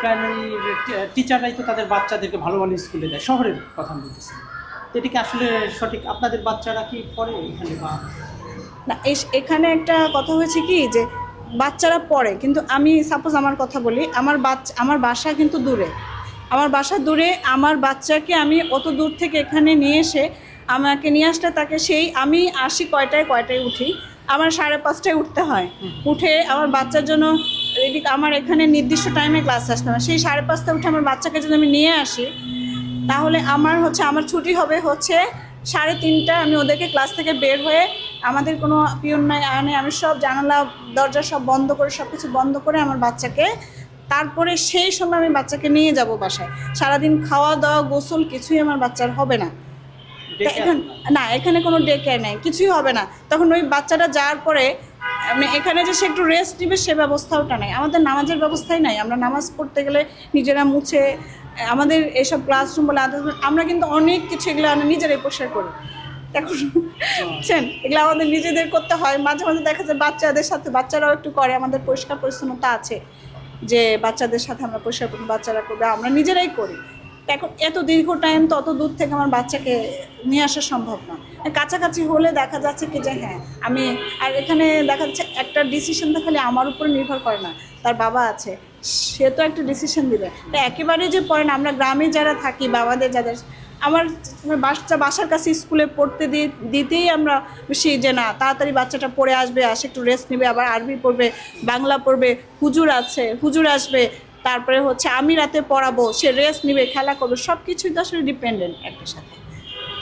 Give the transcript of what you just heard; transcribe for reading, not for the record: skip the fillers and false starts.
Primary টিচাররাই তো তাদের বাচ্চাদেরকে ভালো ভালো স্কুলে দেয়, শহরের কথা আমি বলতেছি। তো এটা কি আসলে সঠিক? আপনাদের বাচ্চারা কি পড়ে এখানে বা না, এখানে একটা কথা হয়েছে কি যে বাচ্চারা পড়ে, কিন্তু আমি সাপোজ আমার কথা বলি, আমার বাসা কিন্তু দূরে, আমার বাসা দূরে। আমার বাচ্চাকে আমি অত দূর থেকে এখানে নিয়ে এসে আমাকে নিয়ে আসলে তাকে সেই আমি আসি কয়টায় উঠি, আমার 5:30টায় উঠতে হয়। উঠে আমার বাচ্চার জন্য এদিকে আমার এখানে নির্দিষ্ট টাইমে ক্লাস আসতে হয়, সেই 5:30টায় উঠে আমার বাচ্চাকে যদি আমি নিয়ে আসি, তাহলে আমার ছুটি হবে 3:30। আমি ওদেরকে ক্লাস থেকে বের হয়ে, আমাদের কোনো পিয়ন নাই আনে, আমি সব জানালা দরজা সব বন্ধ করে, সব কিছু বন্ধ করে আমার বাচ্চাকে, তারপরে সেই সময় আমি বাচ্চাকে নিয়ে যাব বাসায়। সারাদিন খাওয়া দাওয়া গোসল কিছুই আমার বাচ্চার হবে না। না, এখানে কোনো ডে কেয়ার নেই, কিছুই হবে না। তখন ওই বাচ্চাটা যাওয়ার পরে এখানে যে সে একটু রেস্ট নেবে সে ব্যবস্থাওটা নাই। আমাদের নামাজের ব্যবস্থাই নাই। আমরা নামাজ পড়তে গেলে নিজেরা মুছে, আমাদের এসব ক্লাসরুম বলে আমরা কিন্তু অনেক কিছু এগুলো আমরা নিজেরাই পরিষ্কার করি। এখন বুঝছেন, এগুলো আমাদের নিজেদের করতে হয়। মাঝে মাঝে দেখা যায় বাচ্চাদের সাথে, বাচ্চারাও একটু করে, আমাদের পরিষ্কার পরিচ্ছন্নতা আছে যে বাচ্চাদের সাথে আমরা পরিষ্কার করবো, বাচ্চারা করবে, আমরা নিজেরাই করি। এখন এত দীর্ঘ টাইম তত দূর থেকে আমার বাচ্চাকে নিয়ে আসা সম্ভব না। কাছাকাছি হলে দেখা যাচ্ছে কি যে হ্যাঁ আমি, আর এখানে দেখা যাচ্ছে একটা ডিসিশনটা খালি আমার উপরে নির্ভর করে না, তার বাবা আছে, সে তো একটা ডিসিশন দিবে। তা একেবারে যে পড়ে না, আমরা গ্রামে যারা থাকি, বাবাদের যাদের, আমার বাসার কাছে স্কুলে পড়তে দিতেই আমরা বেশি যে না, তাড়াতাড়ি বাচ্চাটা পড়ে আসবে, আসে একটু রেস্ট নেবে, আবার আরবি পড়বে, বাংলা পড়বে, হুজুর আছে, হুজুর আসবে, তারপরে আমি রাতে পড়াবো, সে রেস্ট নেবে, খেলা করবে, সব কিছুই তো আসলে ডিপেন্ডেন্ট একটার সাথে।